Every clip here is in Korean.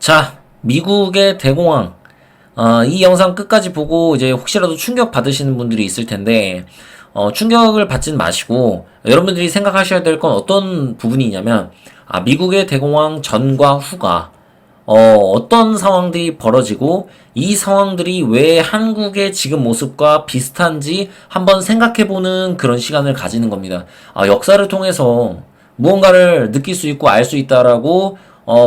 자, 미국의 대공황. 이 영상 끝까지 보고 이제 혹시라도 충격 받으시는 분들이 있을 텐데, 충격을 받진 마시고, 여러분들이 생각하셔야 될 건 어떤 부분이냐면, 미국의 대공황 전과 후가, 어떤 상황들이 벌어지고, 이 상황들이 왜 한국의 지금 모습과 비슷한지 한번 생각해보는 그런 시간을 가지는 겁니다. 역사를 통해서 무언가를 느낄 수 있고 알 수 있다라고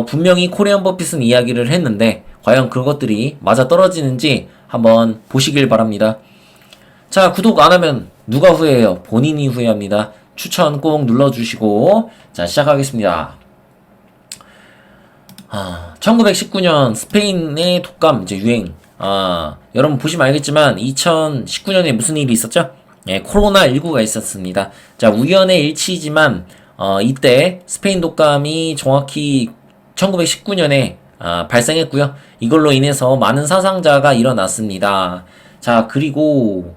분명히 코리안 버핏은 이야기를 했는데 과연 그것들이 맞아 떨어지는지 한번 보시길 바랍니다. 자, 구독 안 하면 누가 후회해요? 본인이 후회합니다. 추천 꼭 눌러주시고 자, 시작하겠습니다. 1919년 스페인의 독감 이제 유행. 여러분 보시면 알겠지만 2019년에 무슨 일이 있었죠? 예, 코로나19가 있었습니다. 자, 우연의 일치이지만 이때 스페인 독감이 정확히 1919년에 발생했고요. 이걸로 인해서 많은 사상자가 일어났습니다. 자, 그리고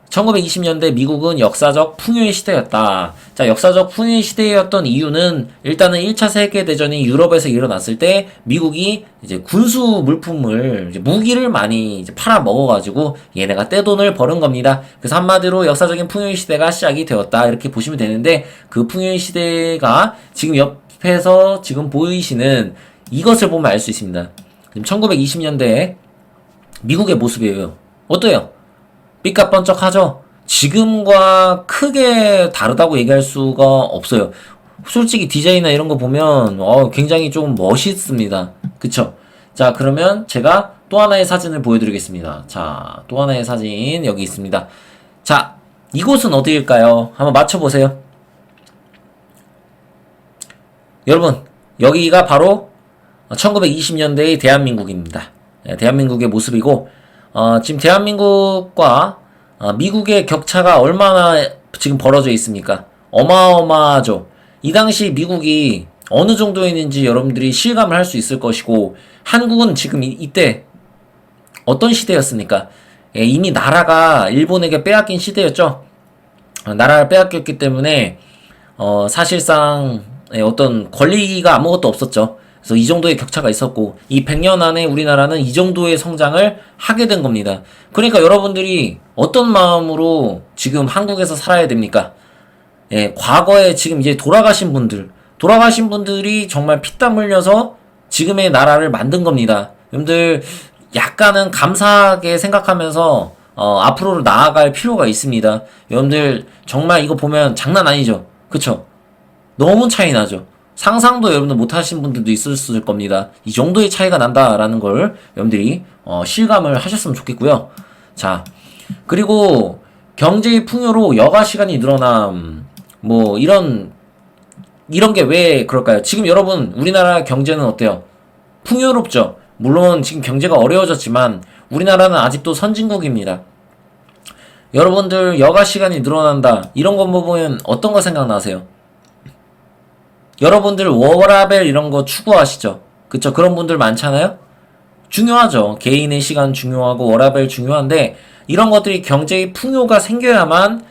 1920년대 미국은 역사적 풍요의 시대였다. 자, 역사적 풍요의 시대였던 이유는 일단은 1차 세계대전이 유럽에서 일어났을 때 미국이 이제 군수 물품을, 이제 무기를 많이 이제 팔아먹어가지고 얘네가 떼돈을 버는 겁니다. 그래서 한마디로 역사적인 풍요의 시대가 시작이 되었다. 이렇게 보시면 되는데 그 풍요의 시대가 지금 옆에서 지금 보이시는 이것을 보면 알 수 있습니다. 지금 1920년대 미국의 모습이에요. 어때요? 삐까뻔쩍하죠? 지금과 크게 다르다고 얘기할 수가 없어요. 솔직히 디자인이나 이런 거 보면 굉장히 좀 멋있습니다. 그쵸? 자, 그러면 제가 또 하나의 사진을 보여드리겠습니다. 자, 또 하나의 사진 여기 있습니다. 자, 이곳은 어디일까요? 한번 맞춰보세요. 여러분, 여기가 바로 1920년대의 대한민국입니다. 네, 대한민국의 모습이고 지금 대한민국과 미국의 격차가 얼마나 지금 벌어져 있습니까? 어마어마하죠. 이 당시 미국이 어느 정도였는지 여러분들이 실감을 할 수 있을 것이고 한국은 지금 이때 어떤 시대였습니까? 예, 이미 나라가 일본에게 빼앗긴 시대였죠. 나라를 빼앗겼기 때문에 사실상 어떤 권리가 아무것도 없었죠. 그래서 이 정도의 격차가 있었고 이 100년 안에 우리나라는 이 정도의 성장을 하게 된 겁니다. 그러니까 여러분들이 어떤 마음으로 지금 한국에서 살아야 됩니까? 예, 과거에 지금 이제 돌아가신 분들이 정말 피땀 흘려서 지금의 나라를 만든 겁니다. 여러분들 약간은 감사하게 생각하면서 앞으로 나아갈 필요가 있습니다. 여러분들 정말 이거 보면 장난 아니죠? 그쵸? 너무 차이 나죠? 상상도 여러분들 못하신 분들도 있었을 겁니다. 이 정도의 차이가 난다라는 걸 여러분들이 실감을 하셨으면 좋겠고요. 자, 그리고 경제의 풍요로 여가 시간이 늘어남, 뭐 이런 게 왜 그럴까요? 지금 여러분 우리나라 경제는 어때요? 풍요롭죠. 물론 지금 경제가 어려워졌지만 우리나라는 아직도 선진국입니다. 여러분들 여가 시간이 늘어난다 이런 거 보면 어떤 거 생각나세요? 여러분들 워라밸 이런 거 추구하시죠? 그쵸? 그런 분들 많잖아요? 중요하죠. 개인의 시간 중요하고 워라밸 중요한데 이런 것들이 경제의 풍요가 생겨야만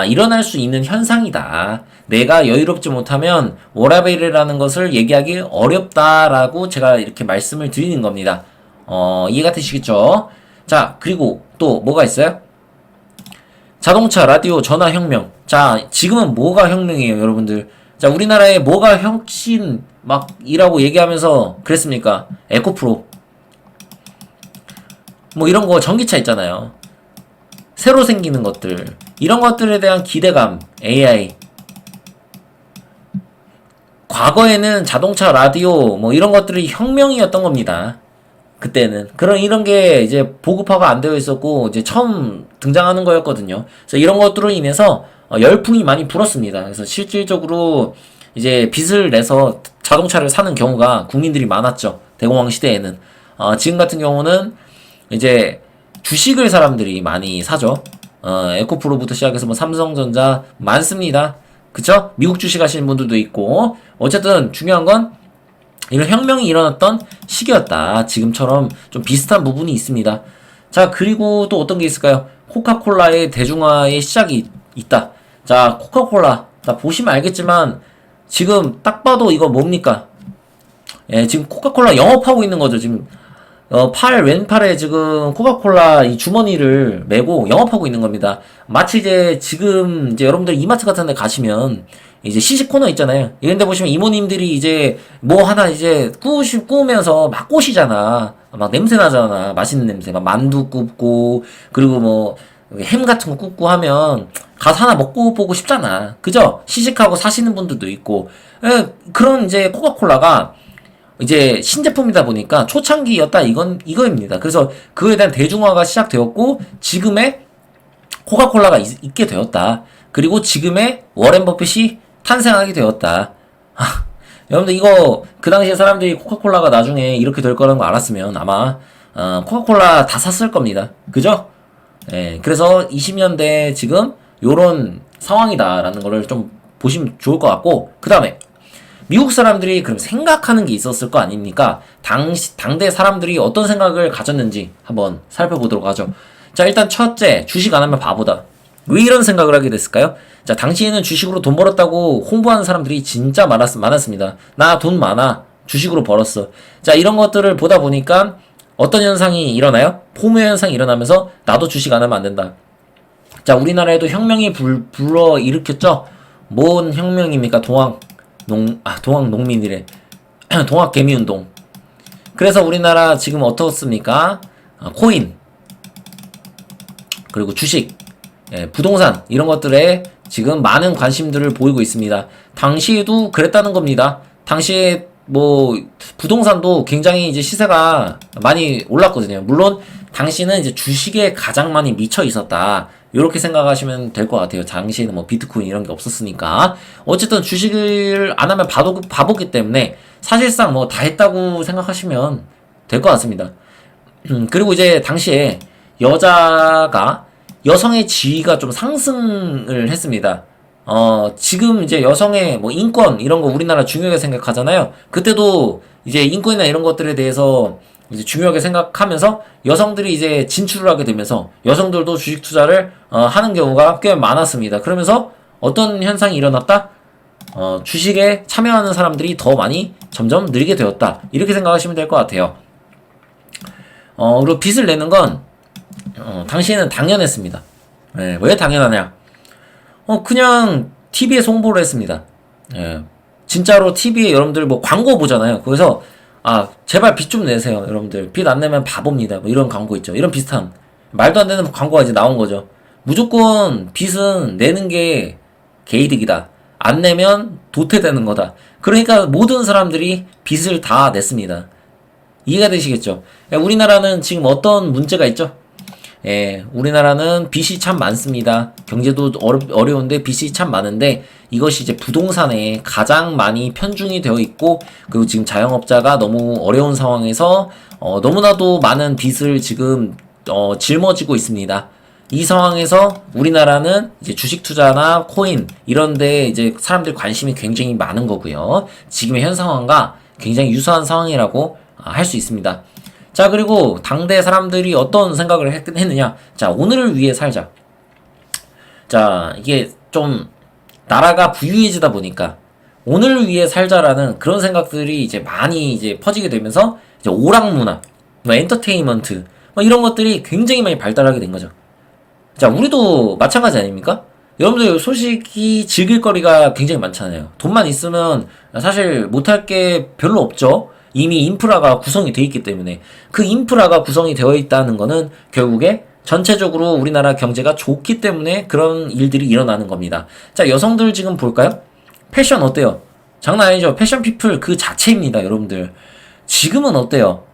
일어날 수 있는 현상이다. 내가 여유롭지 못하면 워라밸이라는 것을 얘기하기 어렵다라고 제가 이렇게 말씀을 드리는 겁니다. 이해가 되시겠죠? 자, 그리고 또 뭐가 있어요? 자동차, 라디오, 전화 혁명. 자, 지금은 뭐가 혁명이에요, 여러분들? 자, 우리나라에 뭐가 혁신 막이라고 얘기하면서 그랬습니까? 에코프로. 뭐 이런 거 전기차 있잖아요. 새로 생기는 것들. 이런 것들에 대한 기대감. AI. 과거에는 자동차, 라디오 뭐 이런 것들이 혁명이었던 겁니다. 그때는. 이런 게 이제 보급화가 안 되어 있었고 이제 처음 등장하는 거였거든요. 그래서 이런 것들로 인해서 열풍이 많이 불었습니다. 그래서 실질적으로 이제 빚을 내서 자동차를 사는 경우가 국민들이 많았죠. 대공황 시대에는. 지금 같은 경우는 이제 주식을 사람들이 많이 사죠. 에코프로부터 시작해서 뭐 삼성전자 많습니다. 그쵸? 미국 주식 하시는 분들도 있고. 어쨌든 중요한 건 이런 혁명이 일어났던 시기였다. 지금처럼 좀 비슷한 부분이 있습니다. 자, 그리고 또 어떤 게 있을까요? 코카콜라의 대중화의 시작이 있다. 자, 코카콜라. 자, 보시면 알겠지만, 지금 딱 봐도 이거 뭡니까? 예, 지금 코카콜라 영업하고 있는 거죠. 지금 왼팔에 지금 코카콜라 이 주머니를 메고 영업하고 있는 겁니다. 마치 이제 지금 이제 여러분들 이마트 같은 데 가시면 이제 시식 코너 있잖아요. 이런 데 보시면 이모님들이 이제 뭐 하나 이제 구우면서 막 꼬시잖아. 막 냄새 나잖아. 맛있는 냄새. 막 만두 굽고, 그리고 뭐 햄 같은 거 굽고 하면 가서 하나 먹고 보고 싶잖아. 그죠? 시식하고 사시는 분들도 있고. 예, 그런 이제 코카콜라가 이제 신제품이다 보니까 초창기였다 이거입니다. 그래서 그에 대한 대중화가 시작되었고 지금의 코카콜라가 있게 되었다. 그리고 지금의 워렌 버핏이 탄생하게 되었다. 여러분들 이거 그 당시에 사람들이 코카콜라가 나중에 이렇게 될 거라는 거 알았으면 아마 코카콜라 다 샀을 겁니다. 그죠? 예, 그래서 20년대 지금 요런 상황이다라는 거를 좀 보시면 좋을 것 같고, 그 다음에 미국 사람들이 그럼 생각하는 게 있었을 거 아닙니까? 당대 사람들이 어떤 생각을 가졌는지 한번 살펴보도록 하죠. 자, 일단 첫째, 주식 안 하면 바보다. 왜 이런 생각을 하게 됐을까요? 자, 당시에는 주식으로 돈 벌었다고 홍보하는 사람들이 진짜 많았습니다. 나 돈 많아. 주식으로 벌었어. 자, 이런 것들을 보다 보니까 어떤 현상이 일어나요? 포모 현상이 일어나면서 나도 주식 안 하면 안 된다. 자, 우리나라에도 혁명이 불러 일으켰죠? 뭔 혁명입니까? 동학 농민이래. 동학 개미운동. 그래서 우리나라 지금 어떻습니까? 코인, 그리고 주식, 예, 부동산, 이런 것들에 지금 많은 관심들을 보이고 있습니다. 당시에도 그랬다는 겁니다. 당시에 뭐 부동산도 굉장히 이제 시세가 많이 올랐거든요. 물론 당시는 이제 주식에 가장 많이 미쳐 있었다. 이렇게 생각하시면 될 것 같아요. 당시에는 뭐 비트코인 이런 게 없었으니까. 어쨌든 주식을 안 하면 바보기 때문에 사실상 뭐 다 했다고 생각하시면 될 것 같습니다. 그리고 이제 당시에 여성의 지위가 좀 상승을 했습니다. 지금 이제 여성의 뭐 인권 이런 거 우리나라 중요하게 생각하잖아요. 그때도 이제 인권이나 이런 것들에 대해서 이제 중요하게 생각하면서 여성들이 이제 진출을 하게 되면서 여성들도 주식 투자를 하는 경우가 꽤 많았습니다. 그러면서 어떤 현상이 일어났다? 주식에 참여하는 사람들이 더 많이 점점 늘게 되었다. 이렇게 생각하시면 될 것 같아요. 그리고 빚을 내는 건 당시에는 당연했습니다. 네, 왜 당연하냐? 그냥 TV에서 홍보를 했습니다. 예, 진짜로 TV에 여러분들 뭐 광고 보잖아요. 거기서 제발 빚 좀 내세요. 여러분들 빚 안 내면 바보입니다. 뭐 이런 광고 있죠. 이런 비슷한 말도 안 되는 광고가 이제 나온 거죠. 무조건 빚은 내는 게 개이득이다. 안 내면 도태되는 거다. 그러니까 모든 사람들이 빚을 다 냈습니다. 이해가 되시겠죠? 우리나라는 지금 어떤 문제가 있죠? 예, 우리나라는 빚이 참 많습니다. 경제도 어려운데 빚이 참 많은데 이것이 이제 부동산에 가장 많이 편중이 되어 있고, 그리고 지금 자영업자가 너무 어려운 상황에서 너무나도 많은 빚을 지금 짊어지고 있습니다. 이 상황에서 우리나라는 이제 주식 투자나 코인 이런데 이제 사람들 관심이 굉장히 많은 거고요. 지금의 현 상황과 굉장히 유사한 상황이라고 할 수 있습니다. 자, 그리고 당대 사람들이 어떤 생각을 했느냐? 자, 오늘을 위해 살자. 자, 이게 좀 나라가 부유해지다 보니까 오늘을 위해 살자라는 그런 생각들이 이제 많이 이제 퍼지게 되면서 이제 오락 문화, 뭐 엔터테인먼트, 뭐 이런 것들이 굉장히 많이 발달하게 된 거죠. 자, 우리도 마찬가지 아닙니까? 여러분들 솔직히 즐길 거리가 굉장히 많잖아요. 돈만 있으면 사실 못할 게 별로 없죠. 이미 인프라가 구성이 되어 있기 때문에. 그 인프라가 구성이 되어 있다는 거는 결국에 전체적으로 우리나라 경제가 좋기 때문에 그런 일들이 일어나는 겁니다. 자, 여성들 지금 볼까요? 패션 어때요? 장난 아니죠? 패션 피플 그 자체입니다, 여러분들. 지금은 어때요?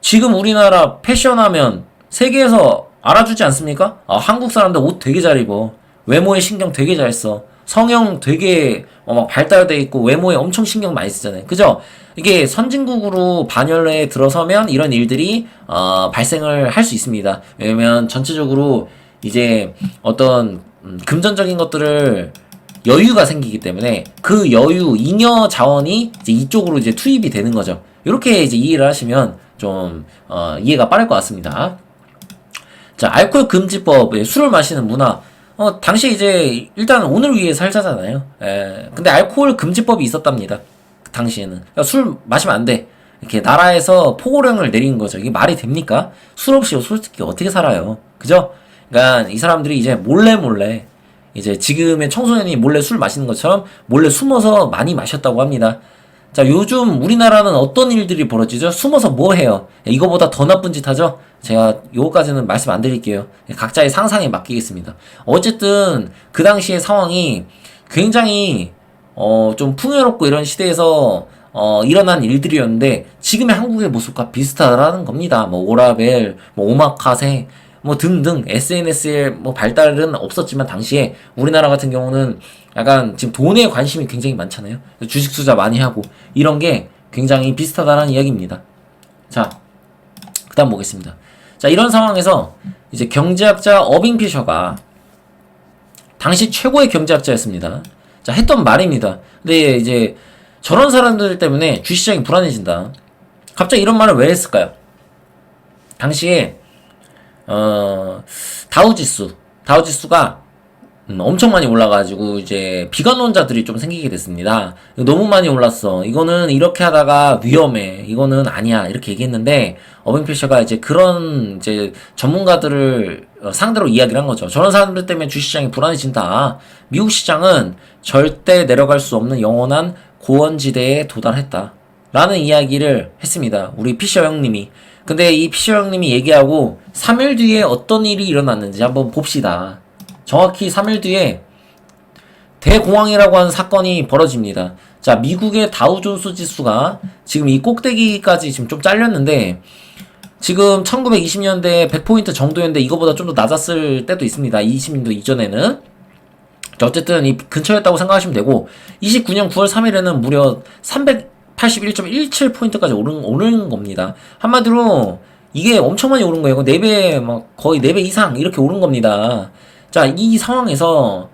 지금 우리나라 패션하면 세계에서 알아주지 않습니까? 한국 사람들 옷 되게 잘 입어. 외모에 신경 되게 잘 써. 성형 되게 막 발달돼 있고 외모에 엄청 신경 많이 쓰잖아요. 그죠? 이게 선진국으로 반열에 들어서면 이런 일들이 발생을 할 수 있습니다. 왜냐면 전체적으로 이제 어떤 금전적인 것들을 여유가 생기기 때문에 그 여유, 잉여 자원이 이제 이쪽으로 이제 투입이 되는 거죠. 이렇게 이제 이해를 하시면 좀 이해가 빠를 것 같습니다. 자, 알코올 금지법, 술을 마시는 문화. 당시 이제 일단 오늘 위해 살자잖아요. 근데 알코올 금지법이 있었답니다. 그 당시에는 술 마시면 안 돼. 이렇게 나라에서 포고령을 내린 거죠. 이게 말이 됩니까? 술 없이 솔직히 어떻게 살아요? 그죠? 그러니까 이 사람들이 이제 몰래 이제 지금의 청소년이 몰래 술 마시는 것처럼 몰래 숨어서 많이 마셨다고 합니다. 자, 요즘 우리나라는 어떤 일들이 벌어지죠? 숨어서 뭐 해요? 이거보다 더 나쁜 짓 하죠? 제가 요거까지는 말씀 안 드릴게요. 각자의 상상에 맡기겠습니다. 어쨌든 그 당시의 상황이 굉장히 좀 풍요롭고 이런 시대에서 일어난 일들이었는데 지금의 한국의 모습과 비슷하다는 겁니다. 뭐 오라벨, 뭐 오마카세, 뭐 등등 SNS의 뭐 발달은 없었지만 당시에 우리나라 같은 경우는 약간 지금 돈에 관심이 굉장히 많잖아요. 주식 투자 많이 하고 이런 게 굉장히 비슷하다는 이야기입니다. 자, 그다음 보겠습니다. 자, 이런 상황에서 이제 경제학자 어빙 피셔가 당시 최고의 경제학자였습니다. 자, 했던 말입니다. 근데 이제 저런 사람들 때문에 주식시장이 불안해진다. 갑자기 이런 말을 왜 했을까요? 당시에 다우지수가 엄청 많이 올라가지고 이제 비관론자들이 좀 생기게 됐습니다. 너무 많이 올랐어. 이거는 이렇게 하다가 위험해. 이거는 아니야. 이렇게 얘기했는데 어빙피셔가 이제 그런 이제 전문가들을 상대로 이야기를 한 거죠. 저런 사람들 때문에 주식시장이 불안해진다. 미국 시장은 절대 내려갈 수 없는 영원한 고원지대에 도달했다. 라는 이야기를 했습니다. 우리 피셔 형님이. 근데 이 피셔 형님이 얘기하고 3일 뒤에 어떤 일이 일어났는지 한번 봅시다. 정확히 3일 뒤에 대공황이라고 하는 사건이 벌어집니다. 자, 미국의 다우존스 지수가 지금 이 꼭대기까지 지금 좀 잘렸는데 지금 1920년대 100포인트 정도였는데 이거보다 좀 더 낮았을 때도 있습니다. 20년도 이전에는. 자, 어쨌든 이 근처였다고 생각하시면 되고 29년 9월 3일에는 무려 381.17포인트까지 오른 겁니다. 한마디로 이게 엄청 많이 오른 거예요. 4배, 막 거의 4배 이상 이렇게 오른 겁니다. 자, 이 상황에서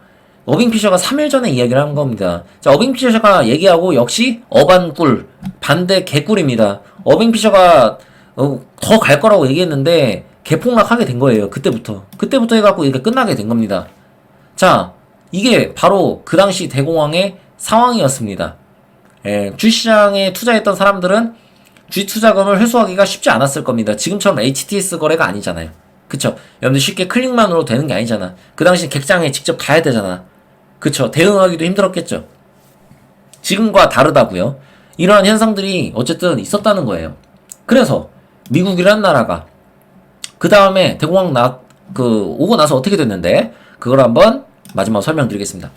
어빙피셔가 3일 전에 이야기를 한 겁니다. 자, 어빙피셔가 얘기하고 역시 어반꿀, 반대 개꿀입니다. 어빙피셔가 더 갈 거라고 얘기했는데 개폭락하게 된 거예요. 그때부터 해갖고 이렇게 끝나게 된 겁니다. 자, 이게 바로 그 당시 대공황의 상황이었습니다. 주시장에 투자했던 사람들은 주식 투자금을 회수하기가 쉽지 않았을 겁니다. 지금처럼 HTS 거래가 아니잖아요. 그쵸? 여러분들 쉽게 클릭만으로 되는 게 아니잖아. 그 당시 객장에 직접 가야 되잖아. 그쵸? 대응하기도 힘들었겠죠. 지금과 다르다고요. 이러한 현상들이 어쨌든 있었다는 거예요. 그래서 미국이란 나라가 그 다음에 대공황 오고 나서 어떻게 됐는데 그걸 한번 마지막으로 설명드리겠습니다.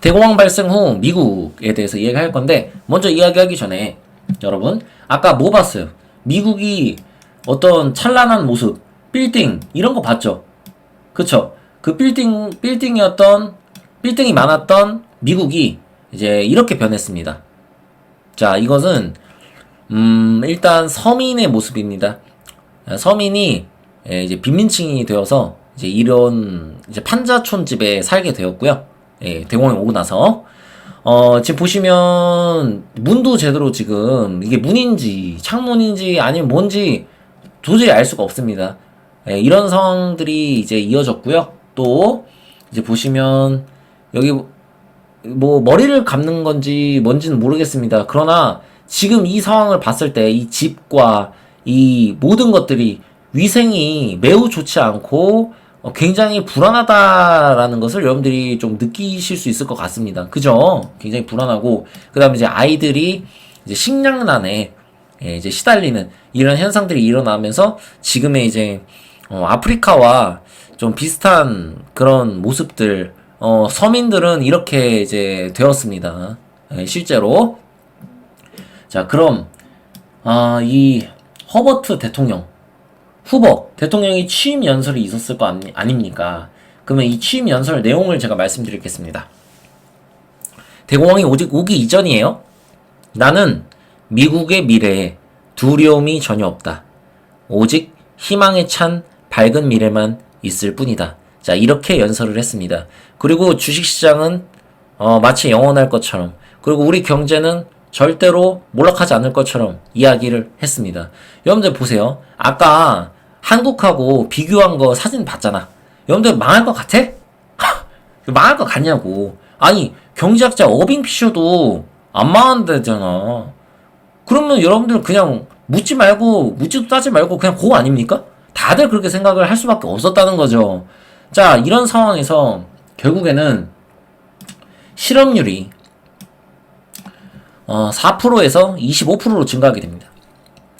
대공황 발생 후 미국에 대해서 이야기할 건데 먼저 이야기하기 전에 여러분 아까 뭐 봤어요? 미국이 어떤 찬란한 모습, 빌딩 이런 거 봤죠? 그쵸? 그 빌딩이 많았던 미국이 이제 이렇게 변했습니다. 자, 이것은 일단 서민의 모습입니다. 서민이 이제 빈민층이 되어서 이제 이런 이제 판자촌 집에 살게 되었고요. 대공황이 오고 나서 지금 보시면 문도 제대로 지금 이게 문인지 창문인지 아니면 뭔지 도저히 알 수가 없습니다. 이런 상황들이 이제 이어졌고요. 또 이제 보시면 여기 뭐 머리를 감는 건지 뭔지는 모르겠습니다. 그러나 지금 이 상황을 봤을 때 이 집과 이 모든 것들이 위생이 매우 좋지 않고 굉장히 불안하다라는 것을 여러분들이 좀 느끼실 수 있을 것 같습니다. 그죠? 굉장히 불안하고 그 다음에 이제 아이들이 이제 식량난에 이제 시달리는 이런 현상들이 일어나면서 지금의 이제 아프리카와 좀 비슷한 그런 모습들 서민들은 이렇게 이제 되었습니다. 실제로. 자, 그럼 이 허버트 후보 대통령이 취임 연설이 있었을 거 아닙니까? 그러면 이 취임 연설 내용을 제가 말씀드리겠습니다. 대공황이 오기 이전이에요. 나는 미국의 미래에 두려움이 전혀 없다. 오직 희망에 찬 밝은 미래만 있을 뿐이다. 자, 이렇게 연설을 했습니다. 그리고 주식시장은 마치 영원할 것처럼, 그리고 우리 경제는 절대로 몰락하지 않을 것처럼 이야기를 했습니다. 여러분들 보세요. 아까 한국하고 비교한 거 사진 봤잖아. 여러분들 망할 것 같아? 망할 것 같냐고. 아니, 경제학자 어빙 피셔도 안 망한다잖아. 그러면 여러분들 그냥 묻지도 따지 말고 그냥 고 아닙니까? 다들 그렇게 생각을 할 수밖에 없었다는 거죠. 자, 이런 상황에서 결국에는 실업률이 4%에서 25%로 증가하게 됩니다.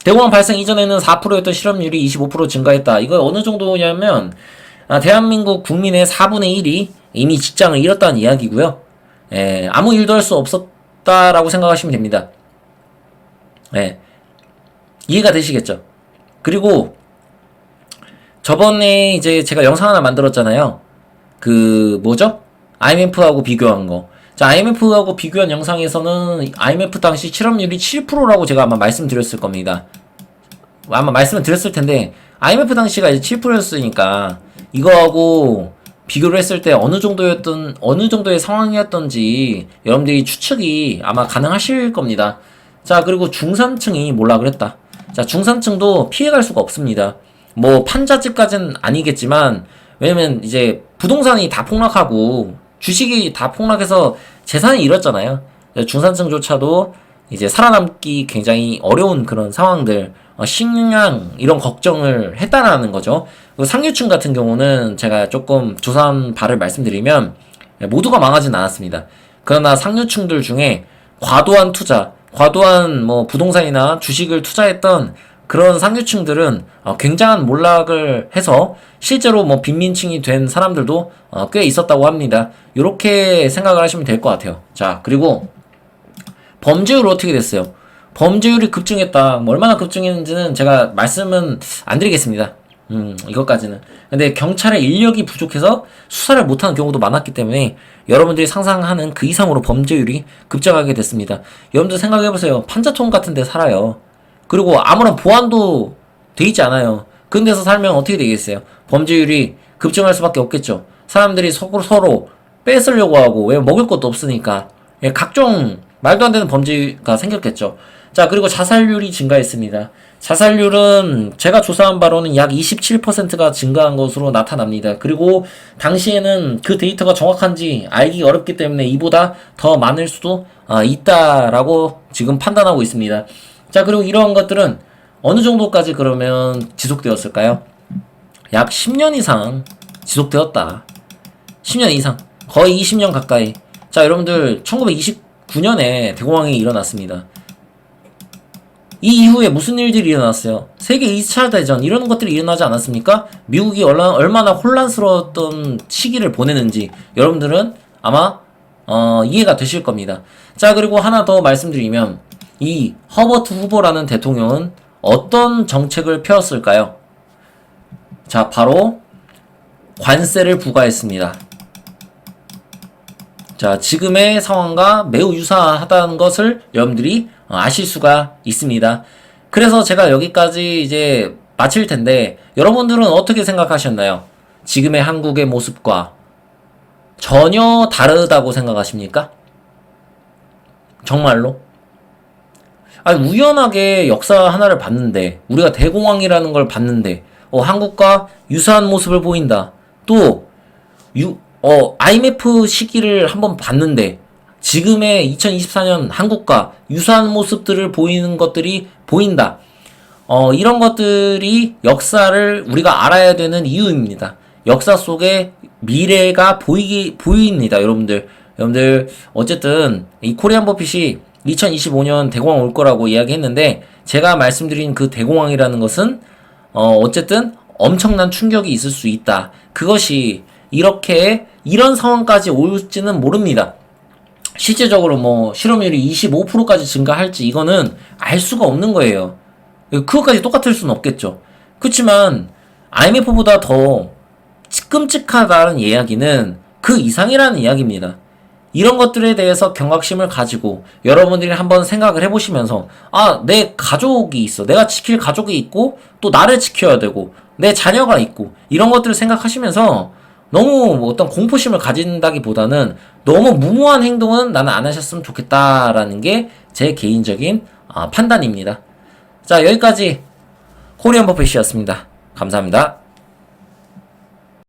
대공황 발생 이전에는 4%였던 실업률이 25% 증가했다. 이거 어느 정도냐면 대한민국 국민의 4분의 1이 이미 직장을 잃었다는 이야기고요. 아무 일도 할 수 없었다라고 생각하시면 됩니다. 이해가 되시겠죠? 그리고 저번에 이제 제가 영상 하나 만들었잖아요. IMF하고 비교한 거. 자, IMF하고 비교한 영상에서는 IMF 당시 실업률이 7%라고 제가 아마 말씀드렸을 겁니다. 아마 말씀을 드렸을 텐데, IMF 당시가 이제 7%였으니까, 이거하고 비교를 했을 때 어느 정도의 상황이었던지 여러분들이 추측이 아마 가능하실 겁니다. 자, 그리고 중산층이 몰라 그랬다. 자, 중산층도 피해갈 수가 없습니다. 뭐, 판자집까지는 아니겠지만, 왜냐면 이제 부동산이 다 폭락하고, 주식이 다 폭락해서 재산이 잃었잖아요. 중산층조차도 이제 살아남기 굉장히 어려운 그런 상황들, 식량 이런 걱정을 했다라는 거죠. 상류층 같은 경우는 제가 조금 조사한 바를 말씀드리면 모두가 망하진 않았습니다. 그러나 상류층들 중에 과도한 뭐 부동산이나 주식을 투자했던 그런 상류층들은 굉장한 몰락을 해서 실제로 뭐 빈민층이 된 사람들도 꽤 있었다고 합니다. 이렇게 생각을 하시면 될 것 같아요. 자, 그리고 범죄율 어떻게 됐어요? 범죄율이 급증했다. 뭐 얼마나 급증했는지는 제가 말씀은 안 드리겠습니다. 이것까지는. 근데 경찰의 인력이 부족해서 수사를 못하는 경우도 많았기 때문에 여러분들이 상상하는 그 이상으로 범죄율이 급증하게 됐습니다. 여러분들 생각해보세요. 판자촌 같은 데 살아요. 그리고 아무런 보안도 돼 있지 않아요. 그런 데서 살면 어떻게 되겠어요? 범죄율이 급증할 수밖에 없겠죠. 사람들이 서로 뺏으려고 하고, 왜 먹을 것도 없으니까. 각종 말도 안 되는 범죄가 생겼겠죠. 자, 그리고 자살률이 증가했습니다. 자살률은 제가 조사한 바로는 약 27%가 증가한 것으로 나타납니다. 그리고 당시에는 그 데이터가 정확한지 알기 어렵기 때문에 이보다 더 많을 수도 있다라고 지금 판단하고 있습니다. 자, 그리고 이러한 것들은 어느 정도까지 그러면 지속되었을까요? 약 10년 이상 지속되었다. 10년 이상. 거의 20년 가까이. 자, 여러분들 1929년에 대공황이 일어났습니다. 이 이후에 무슨 일들이 일어났어요? 세계 2차 대전 이런 것들이 일어나지 않았습니까? 미국이 얼마나 혼란스러웠던 시기를 보내는지 여러분들은 아마 이해가 되실 겁니다. 자, 그리고 하나 더 말씀드리면 이 허버트 후보라는 대통령은 어떤 정책을 펴었을까요? 자, 바로 관세를 부과했습니다. 자, 지금의 상황과 매우 유사하다는 것을 여러분들이 아실 수가 있습니다. 그래서 제가 여기까지 이제 마칠 텐데 여러분들은 어떻게 생각하셨나요? 지금의 한국의 모습과 전혀 다르다고 생각하십니까? 정말로? 아니, 우연하게 역사 하나를 봤는데, 우리가 대공황이라는 걸 봤는데, 한국과 유사한 모습을 보인다. 또, IMF 시기를 한번 봤는데, 지금의 2024년 한국과 유사한 모습들을 보이는 것들이 보인다. 이런 것들이 역사를 우리가 알아야 되는 이유입니다. 역사 속에 미래가 보입니다, 여러분들. 어쨌든, 이 코리안 버핏이 2025년 대공황 올 거라고 이야기했는데, 제가 말씀드린 그 대공황이라는 것은, 어쨌든 엄청난 충격이 있을 수 있다. 그것이 이런 상황까지 올지는 모릅니다. 실제적으로 뭐, 실업률이 25%까지 증가할지, 이거는 알 수가 없는 거예요. 그것까지 똑같을 수는 없겠죠. 그렇지만, IMF보다 더 끔찍하다는 이야기는 그 이상이라는 이야기입니다. 이런 것들에 대해서 경각심을 가지고 여러분들이 한번 생각을 해보시면서 내 가족이 있어. 내가 지킬 가족이 있고 또 나를 지켜야 되고 내 자녀가 있고 이런 것들을 생각하시면서 너무 어떤 공포심을 가진다기보다는 너무 무모한 행동은 나는 안 하셨으면 좋겠다라는 게 제 개인적인 판단입니다. 자, 여기까지 코리안 버핏이었습니다. 감사합니다.